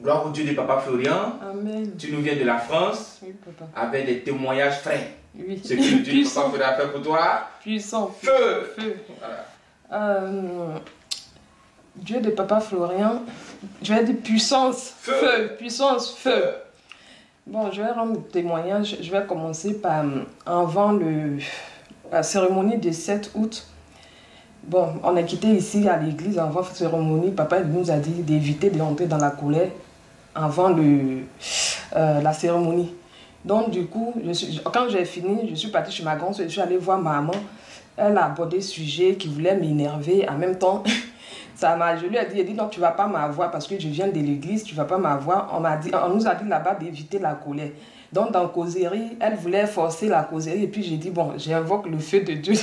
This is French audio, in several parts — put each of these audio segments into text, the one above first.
Gloire au Dieu de Papa Florian. Amen. Tu nous viens de la France. Oui, papa. Avec des témoignages frais. Oui. Ce que le Dieu de Papa Florian a fait pour toi. Puissant. Feu. Feu. Voilà. Dieu de Papa Florian, je vais dire puissance. Feu. Puissance. Feu. Bon, je vais rendre témoignage. Je vais commencer par avant la cérémonie du 7 août. Bon, on a quitté ici à l'église avant la cérémonie. Papa nous a dit d'éviter d'entrer dans la colère avant la cérémonie. Donc du coup, quand j'ai fini, je suis partie chez ma grande soeur, je suis allée voir maman. Elle a abordé ce sujet qui voulait m'énerver. En même temps, je lui ai dit, non, tu ne vas pas m'avoir parce que je viens de l'église, tu ne vas pas m'avoir. On nous a dit là-bas d'éviter la colère. Donc dans la causerie, elle voulait forcer la causerie. Et puis j'ai dit, bon, j'invoque le feu de Dieu,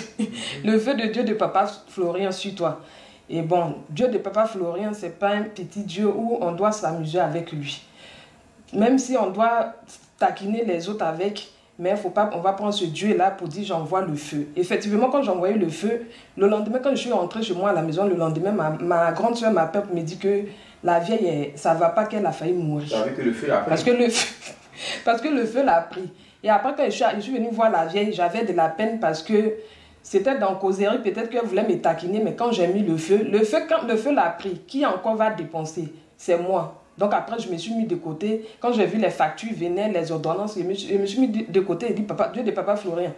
le feu de Dieu de Papa Florian sur toi. Et bon, Dieu de Papa Florian, ce n'est pas un petit Dieu où on doit s'amuser avec lui. Même si on doit taquiner les autres avec, mais on va prendre ce Dieu-là pour dire j'envoie le feu. Effectivement, quand j'envoyais le feu, le lendemain, quand je suis rentrée chez moi à la maison, le lendemain, ma grande soeur m'appelle pour me dire que la vieille, ça ne va pas, qu'elle a failli mourir. Tu savais que le feu l'a pris. Parce que le feu l'a pris. Et après, quand je suis venue voir la vieille, j'avais de la peine parce que c'était dans la causerie, peut-être qu'elle voulait me taquiner, mais quand j'ai mis le feu, quand le feu l'a pris, qui encore va dépenser? C'est moi. Donc après, je me suis mis de côté. Quand j'ai vu les factures venaient, les ordonnances, je me suis mis de côté et dit, Dieu de Papa Florian,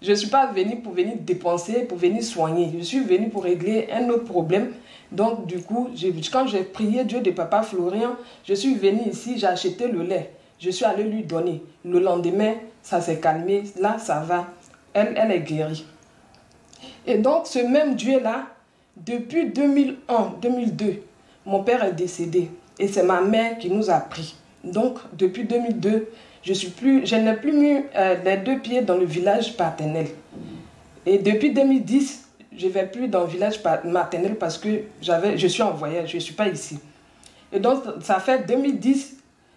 je ne suis pas venu pour venir dépenser, pour venir soigner. Je suis venu pour régler un autre problème. Donc du coup, quand j'ai prié Dieu de Papa Florian, je suis venu ici, j'ai acheté le lait. Je suis allée lui donner. Le lendemain, ça s'est calmé. Là, ça va. Elle est guérie. Et donc, ce même Dieu-là, depuis 2001, 2002, mon père est décédé. Et c'est ma mère qui nous a pris. Donc, depuis 2002, je n'ai plus mis les deux pieds dans le village paternel. Et depuis 2010, je ne vais plus dans le village maternel parce que je suis en voyage, je ne suis pas ici. Et donc, ça fait 2010.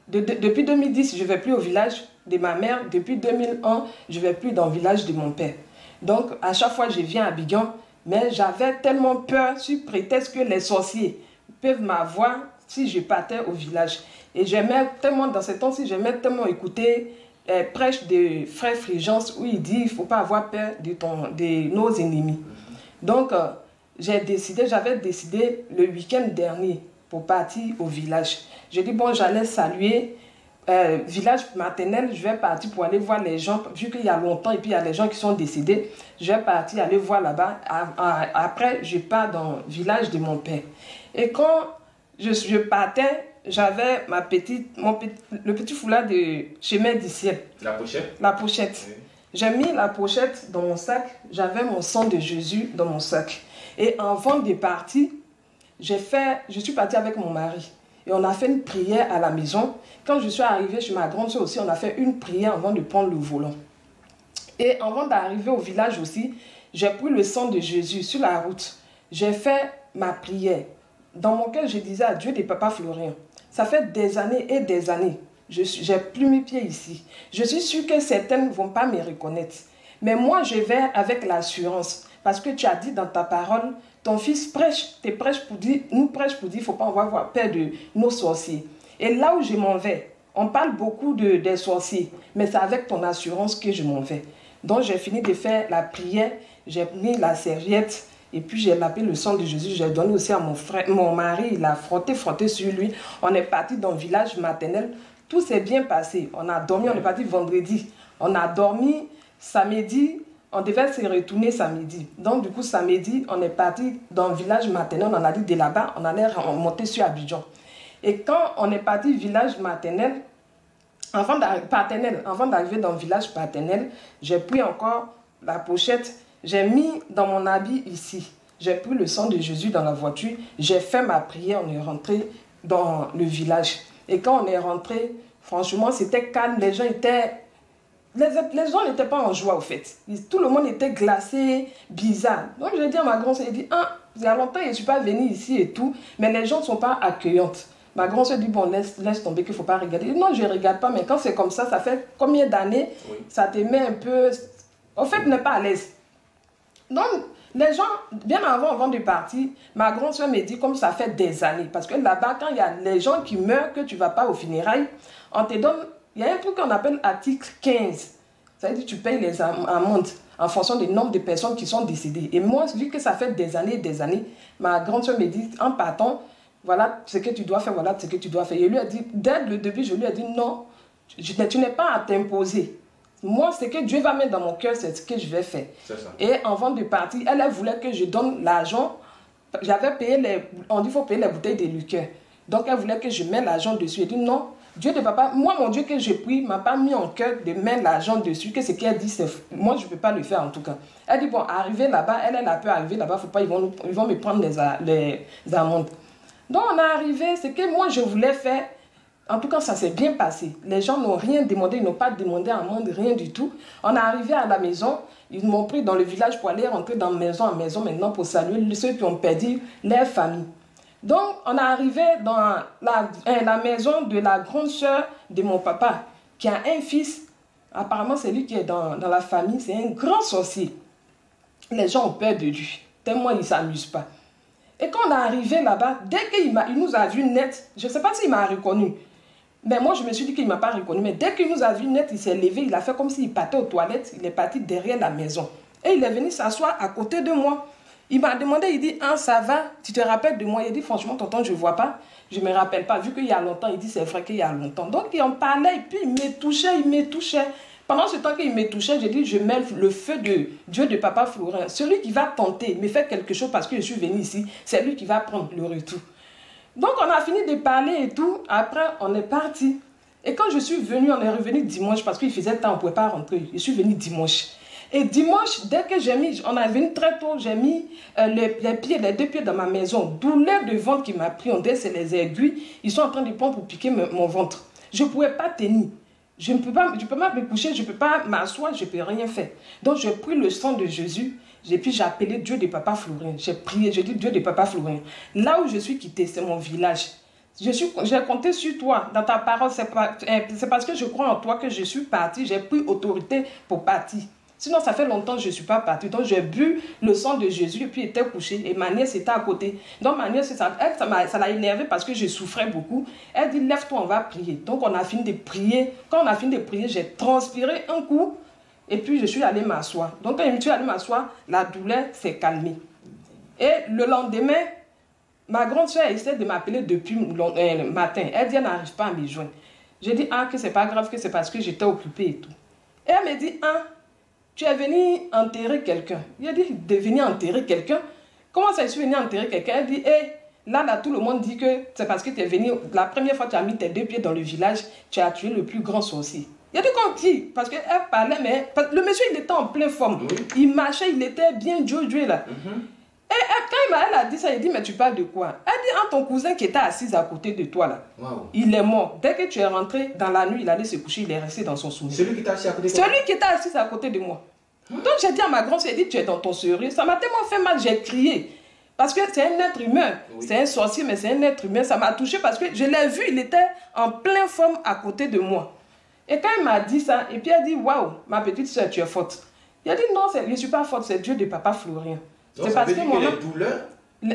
Depuis 2010, je ne vais plus au village de ma mère. Depuis 2001, je ne vais plus dans le village de mon père. Donc, à chaque fois, je viens à Abidjan. Mais j'avais tellement peur, sous prétexte que les sorciers peuvent m'avoir si je partais au village. Et j'aimais tellement, dans ce temps-ci, j'aimais tellement écouter les prêches de Frère Frigence où il dit il ne faut pas avoir peur de nos ennemis. Donc, j'avais décidé le week-end dernier pour partir au village. J'ai dit, bon, j'allais saluer village maternel, je vais partir pour aller voir les gens, vu qu'il y a longtemps et puis il y a les gens qui sont décédés, je vais partir aller voir là-bas. Après, je pars dans le village de mon père. Et quand je partais, j'avais le petit foulard de chemin du ciel. La pochette? La pochette. Oui. J'ai mis la pochette dans mon sac, j'avais mon sang de Jésus dans mon sac. Et avant de partir, je suis partie avec mon mari. Et on a fait une prière à la maison. Quand je suis arrivée chez ma grande soeur aussi, on a fait une prière avant de prendre le volant. Et avant d'arriver au village aussi, j'ai pris le sang de Jésus sur la route. J'ai fait ma prière. Dans mon cœur, je disais à Dieu de Papa Florian, ça fait des années et des années, j'ai plus mes pieds ici. Je suis sûre que certaines ne vont pas me reconnaître. Mais moi, je vais avec l'assurance. Parce que tu as dit dans ta parole, ton fils prêche, nous prêche pour dire, il ne faut pas avoir peur de nos sorciers. Et là où je m'en vais, on parle beaucoup des sorciers, mais c'est avec ton assurance que je m'en vais. Donc j'ai fini de faire la prière, j'ai mis la serviette, et puis j'ai lavé le sang de Jésus, j'ai donné aussi à mon mari, il a frotté sur lui. On est parti dans le village maternel, tout s'est bien passé. On a dormi, on est parti vendredi, on a dormi samedi. On devait se retourner samedi. Donc, du coup, samedi, on est parti dans le village maternel. On a dit de là-bas, on allait monter sur Abidjan. Et quand on est parti village maternel, avant d'arriver dans le village paternel, j'ai pris encore la pochette. J'ai mis dans mon habit ici. J'ai pris le sang de Jésus dans la voiture. J'ai fait ma prière. On est rentré dans le village. Et quand on est rentré, franchement, c'était calme. Les gens étaient... Les gens n'étaient pas en joie, au fait. Tout le monde était glacé, bizarre. Donc, j'ai dit à ma grand-sœur, il y a longtemps, je ne suis pas venue ici et tout, mais les gens ne sont pas accueillantes. Ma grand-sœur dit, bon, laisse tomber qu'il ne faut pas regarder. Non, je ne regarde pas, mais quand c'est comme ça fait combien d'années, oui. Ça te met un peu... Au fait, tu n'es pas à l'aise. Donc, Les gens, bien avant de partir, ma grande soeur me dit comme ça fait des années. Parce que là-bas, quand il y a les gens qui meurent, que tu ne vas pas aux funérailles, on te donne, il y a un truc qu'on appelle article 15. Ça veut dire que tu payes les amendes en fonction du nombre de personnes qui sont décédées. Et moi, vu que ça fait des années, ma grande soeur me dit, en partant, voilà ce que tu dois faire, voilà ce que tu dois faire. Et lui a dit, dès le début, je lui ai dit, non, tu n'es pas à t'imposer. Moi, ce que Dieu va mettre dans mon cœur, c'est ce que je vais faire. Et avant de partir, elle voulait que je donne l'argent. J'avais payé on dit qu'il faut payer les bouteilles de liqueur. Donc, elle voulait que je mette l'argent dessus. Elle dit non, Dieu de papa, moi, mon Dieu que j'ai pris, m'a pas mis en cœur de mettre l'argent dessus. Que ce qu'elle dit, c'est moi, je ne peux pas le faire en tout cas. Elle dit, bon, arriver là-bas, elle a peur d'arriver là-bas, faut pas, ils vont me prendre les amendes. Donc, on est arrivé, ce que moi, je voulais faire. En tout cas, ça s'est bien passé. Les gens n'ont rien demandé, ils n'ont pas demandé amende, rien du tout. On est arrivé à la maison, ils m'ont pris dans le village pour aller rentrer dans maison en maison maintenant pour saluer ceux qui ont perdu leur famille. Donc, on est arrivé dans la maison de la grande sœur de mon papa, qui a un fils. Apparemment, c'est lui qui est dans la famille, c'est un grand sorcier. Les gens ont peur de lui, tellement il ne s'amuse pas. Et quand on est arrivé là-bas, dès qu'il nous a vu net, je ne sais pas s'il m'a reconnu. Mais moi, je me suis dit qu'il ne m'a pas reconnu. Mais dès qu'il nous a vu net, il s'est levé, il a fait comme s'il partait aux toilettes. Il est parti derrière la maison. Et il est venu s'asseoir à côté de moi. Il m'a demandé, il dit, ah, ça va, tu te rappelles de moi? Il dit, franchement, tonton, je ne vois pas. Je ne me rappelle pas, vu qu'il y a longtemps. Il dit, c'est vrai qu'il y a longtemps. Donc, il en parlait, et puis il me touchait. Pendant ce temps qu'il me touchait, j'ai dit, je mets le feu de Dieu de Papa Florin. Celui qui va tenter, me faire quelque chose parce que je suis venu ici, c'est lui qui va prendre le retour. Donc, on a fini de parler et tout. Après, on est parti. Et quand je suis venue, on est revenu dimanche parce qu'il faisait temps, on ne pouvait pas rentrer. Je suis venue dimanche. Et dimanche, dès que on est venu très tôt, j'ai mis les deux pieds dans ma maison. Douleur de ventre qui m'a pris. On dit c'est les aiguilles. Ils sont en train de prendre pour piquer mon ventre. Je ne pouvais pas tenir. Je ne peux pas me coucher, je ne peux pas m'asseoir, je ne peux rien faire. Donc, j'ai pris le sang de Jésus. Et puis j'ai appelé Dieu de Papa Florin. J'ai prié, j'ai dit Dieu de Papa Florin. Là où je suis quitté, c'est mon village. J'ai compté sur toi, dans ta parole. C'est parce que je crois en toi que je suis parti. J'ai pris autorité pour partir. Sinon, ça fait longtemps que je ne suis pas partie. Donc, j'ai bu le sang de Jésus et puis était couché. Et ma nièce était à côté. Donc, ma nièce, ça l'a énervée parce que je souffrais beaucoup. Elle dit, lève-toi, on va prier. Donc, on a fini de prier. Quand on a fini de prier, j'ai transpiré un coup. Et puis, je suis allée m'asseoir. Donc, quand je suis allée m'asseoir, la douleur s'est calmée. Et le lendemain, ma grande soeur essaie de m'appeler depuis le matin. Elle dit, elle n'arrive pas à me joindre. J'ai dit, ah, que c'est pas grave, que c'est parce que j'étais occupée et tout. Et elle me dit, ah, tu es venu enterrer quelqu'un. Il a dit, de venir enterrer quelqu'un? Comment ça, je suis venu enterrer quelqu'un? Elle dit, là, tout le monde dit que c'est parce que tu es venu, la première fois que tu as mis tes deux pieds dans le village, tu as tué le plus grand sorcier. Il a dit qu'on dit, parce qu'elle parlait, mais le monsieur, il était en pleine forme. Oui. Il marchait, il était bien joué là. Et quand elle a dit ça, il dit, mais tu parles de quoi? Elle dit, ah, ton cousin qui était assis à côté de toi là, il est mort. Dès que tu es rentré dans la nuit, il allait se coucher, il est resté dans son souvenir. Celui qui était assis à côté de toi? Celui qui était assis à côté de moi. Donc j'ai dit à ma grande soeur, elle dit, tu es dans ton sérieux. Ça m'a tellement fait mal, j'ai crié. Parce que c'est un être humain. Oui. C'est un sorcier, mais c'est un être humain. Ça m'a touché parce que je l'ai vu, il était en pleine forme à côté de moi. Et quand il m'a dit ça, et puis elle dit, waouh, ma petite soeur, tu es forte. Il a dit, non, je ne suis pas forte, c'est Dieu de Papa Florien. C'est parce que les douleurs,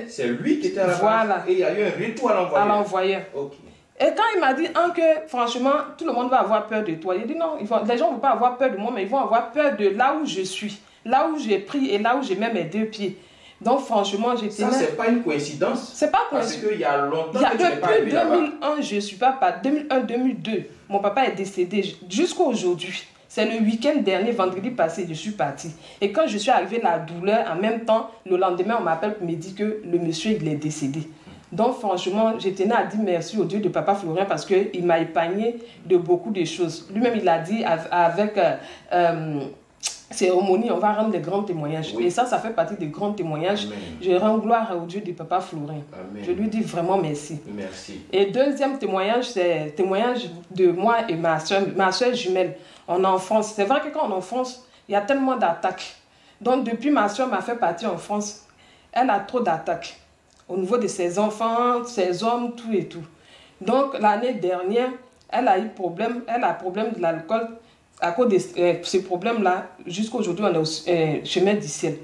c'est lui qui était à la base. Et il y a eu un retour à l'envoyeur. Okay. Et quand il m'a dit que franchement, tout le monde va avoir peur de toi. Il a dit non, les gens ne vont pas avoir peur de moi, mais ils vont avoir peur de là où je suis, là où j'ai pris et là où j'ai mis mes deux pieds. Donc franchement, j'étais là. Ça, c'est pas une coïncidence. C'est pas coïncidence. Parce qu'il y a longtemps que tu n'es pas arrivé là-bas. Depuis 2001, je ne suis pas 2001-2002. Mon papa est décédé jusqu'à aujourd'hui. C'est le week-end dernier, vendredi passé, je suis partie. Et quand je suis arrivée, la douleur, en même temps, le lendemain, on m'appelle pour me dire que le monsieur, il est décédé. Donc, franchement, je tenais à dire merci au Dieu de Papa Florien parce qu'il m'a épargné de beaucoup de choses. Lui-même, il a dit avec cérémonie, on va rendre des grands témoignages. Oui. Et ça fait partie des grands témoignages. Amen. Je rends gloire au Dieu de Papa Florien. Amen. Je lui dis vraiment merci. Merci. Et deuxième témoignage, c'est le témoignage de moi et ma soeur jumelle. En enfance, c'est vrai que quand on est en France, il y a tellement d'attaques. Donc, depuis ma soeur m'a fait partir en France, elle a trop d'attaques. Au niveau de ses enfants, ses hommes, tout et tout. Donc, l'année dernière, elle a eu problème, de l'alcool. À cause de ce problème-là, jusqu'à aujourd'hui, on est au chemin du ciel.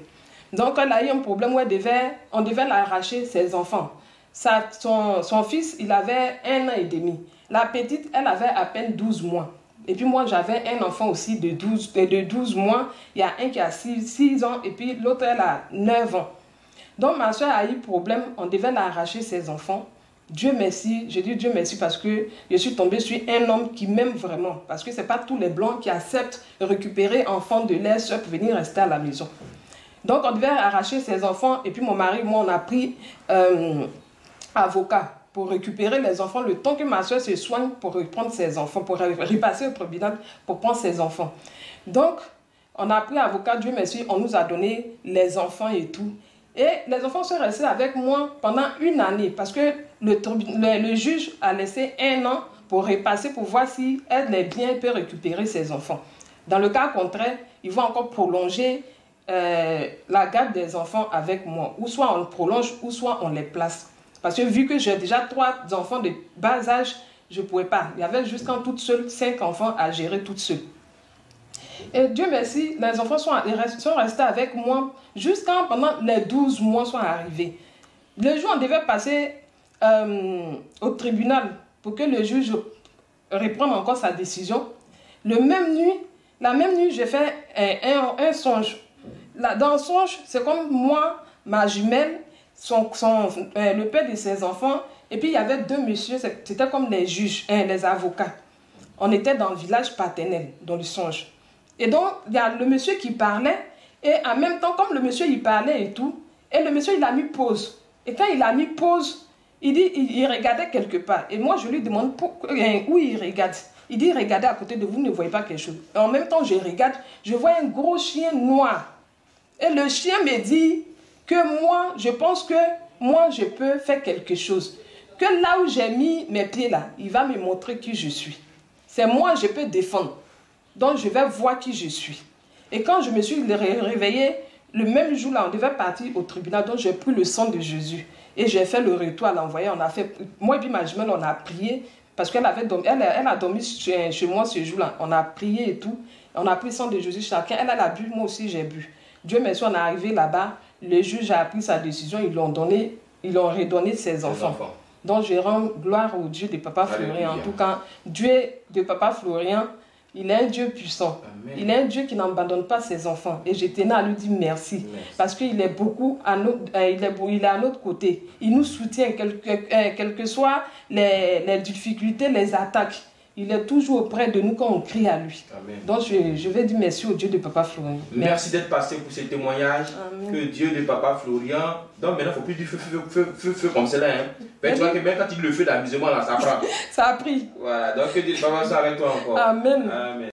Donc, elle a eu un problème où on devait l'arracher ses enfants. Son fils, il avait 1 an et demi. La petite, elle avait à peine 12 mois. Et puis moi, j'avais un enfant aussi de 12 mois. Il y a un qui a 6 ans et puis l'autre, elle a 9 ans. Donc, ma soeur a eu problème. On devait l'arracher ses enfants. Dieu merci, je dis Dieu merci parce que je suis tombée sur un homme qui m'aime vraiment. Parce que ce n'est pas tous les blancs qui acceptent de récupérer enfants de leur soeur pour venir rester à la maison. Donc, on devait arracher ses enfants. Et puis mon mari, moi, on a pris avocat pour récupérer les enfants le temps que ma soeur se soigne pour reprendre ses enfants, pour repasser au tribunal pour prendre ses enfants. Donc, on a pris avocat, Dieu merci, on nous a donné les enfants et tout. Et les enfants sont restés avec moi pendant 1 année parce que le juge a laissé 1 an pour repasser pour voir si elle est bien, elle peut récupérer ses enfants. Dans le cas contraire, ils vont encore prolonger la garde des enfants avec moi. Ou soit on le prolonge, ou soit on les place. Parce que vu que j'ai déjà 3 enfants de bas âge, je ne pouvais pas. Il y avait jusqu'en toute seule 5 enfants à gérer toute seule. Et Dieu merci, les enfants sont restés avec moi jusqu'à pendant les 12 mois sont arrivés. Le jour où on devait passer au tribunal pour que le juge reprenne encore sa décision, la même nuit, j'ai fait un songe. Dans le songe, c'est comme moi, ma jumelle, le père de ses enfants, et puis il y avait 2 messieurs, c'était comme les juges, les avocats. On était dans le village paternel, dans le songe. Et donc, il y a le monsieur qui parlait, et en même temps, comme le monsieur il parlait et tout, et le monsieur il a mis pause. Et quand il a mis pause, il regardait quelque part. Et moi, je lui demande où il regarde. Il dit, regardez à côté de vous, ne voyez pas quelque chose. Et en même temps, je regarde, je vois un gros chien noir. Et le chien me dit que moi, je pense que moi, je peux faire quelque chose. Que là où j'ai mis mes pieds là, il va me montrer qui je suis. C'est moi, je peux défendre. Donc, je vais voir qui je suis. Et quand je me suis réveillée, le même jour là, on devait partir au tribunal. Donc, j'ai pris le sang de Jésus. Et j'ai fait le retour à l'envoyer. Moi et puis ma jumelle, on a prié. Parce qu'elle a dormi chez moi ce jour-là. On a prié et tout. On a pris le sang de Jésus chacun. Elle a bu, moi aussi j'ai bu. Dieu merci, on est arrivé là-bas. Le juge a pris sa décision. Ils l'ont redonné ses enfants. Donc, je rends gloire au Dieu de Papa Florian. En tout cas, Dieu de Papa Florian, il est un Dieu puissant. Amen. Il est un Dieu qui n'abandonne pas ses enfants. Et je tenais à lui dire merci. Parce qu'il est beaucoup il est à notre côté. Il nous soutient, quelles que soient les difficultés, les attaques. Il est toujours auprès de nous quand on crie à lui. Amen. Donc je vais dire merci au Dieu de Papa Florian. Merci d'être passé pour ce témoignage. Amen. Que Dieu de Papa Florian. Donc maintenant, il ne faut plus dire feu comme cela. Hein. Mais tu vois que même quand il le fait d'amusement, là, ça prend. Ça a pris. Voilà, donc que Dieu soit avec toi encore. Amen. Amen.